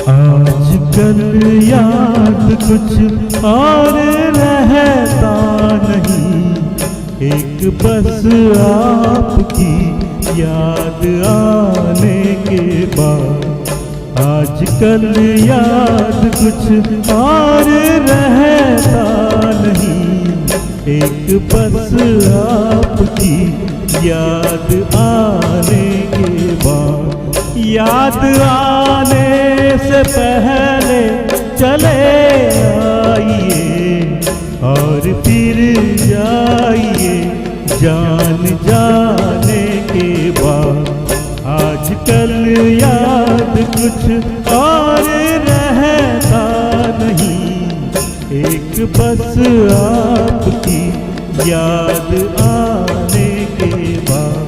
आजकल याद कुछ और रहता नहीं, एक बस आपकी याद आने के बाद। आजकल याद कुछ और रहता नहीं, एक बस आपकी याद आने के बाद। याद आने से पहले चले आइए और फिर जाइए जान जाने के बाद। आजकल याद कुछ और रहता नहीं, एक बस आपकी याद आने के बाद।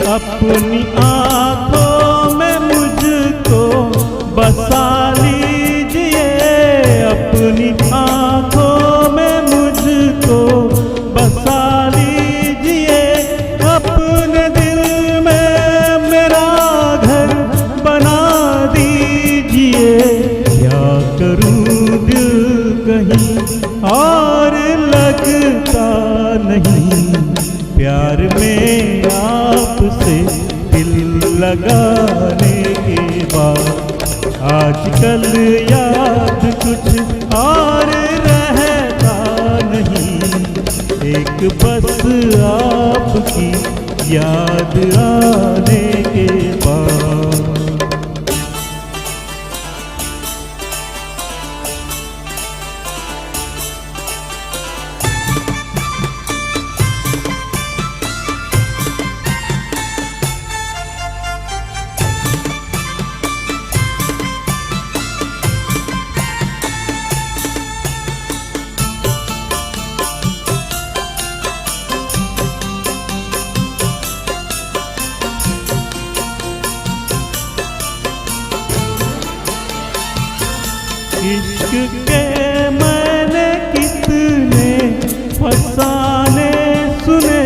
अपनी आँखों में मुझको बसा लीजिए, अपनी आँखों में मुझको बसा लीजिए। अपने दिल में मेरा घर बना दीजिए। क्या करूँ दिल कहीं और लगता नहीं, प्यार में आपसे दिल लगाने के बाद। आजकल याद कुछ और रहता नहीं, एक बस आपकी याद आने के बाद। इश्क के मैंने कितने फसाने सुने,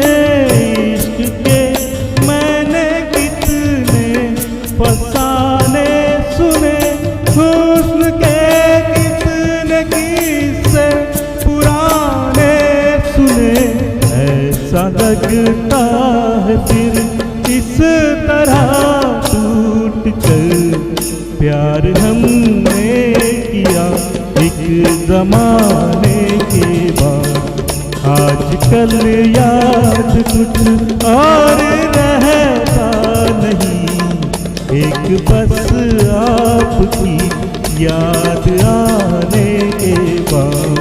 इश्क के मैंने कितने फसाने सुने। हुस्न के कितने किस्से पुराने सुने। ऐसा लगता है फिर इस तरह टूट कर प्यार हमने किया एक जमाने के बाद। आजकल याद कुछ और रहता नहीं, एक बस आपकी याद आने के बाद।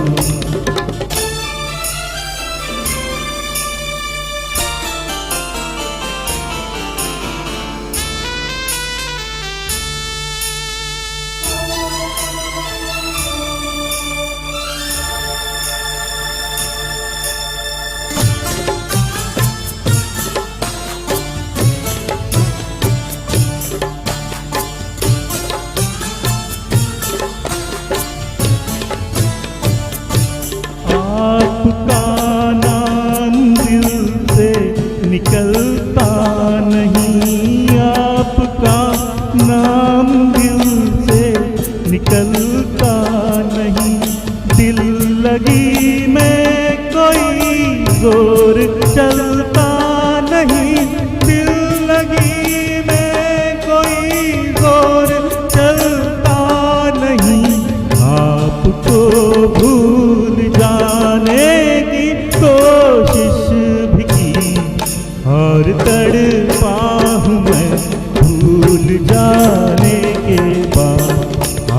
आपका नाम दिल से निकलता नहीं, आपका नाम दिल से निकलता नहीं। दिल लगी में कोई जोर चलता नहीं, दिल लगी में कोई जोर चलता नहीं। आपको भूल जाने की कोशिश भी की और तड़पा हूँ मैं भूल जाने के बाद।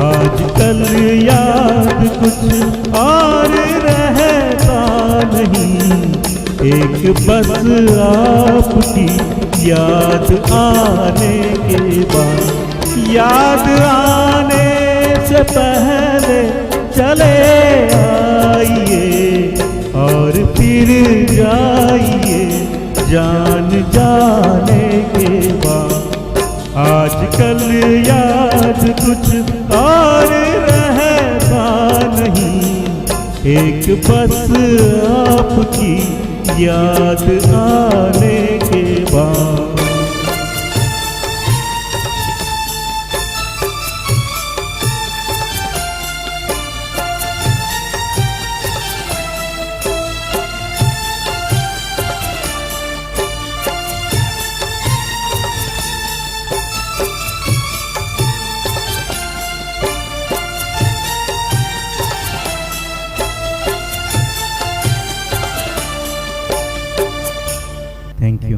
आजकल याद कुछ और रहता नहीं, एक बस आपकी याद आने के बाद। याद आने से पहले चले जान जाने के बाद आजकल याद कुछ और रहता नहीं, एक बस आपकी याद आने के बाद। Thank you.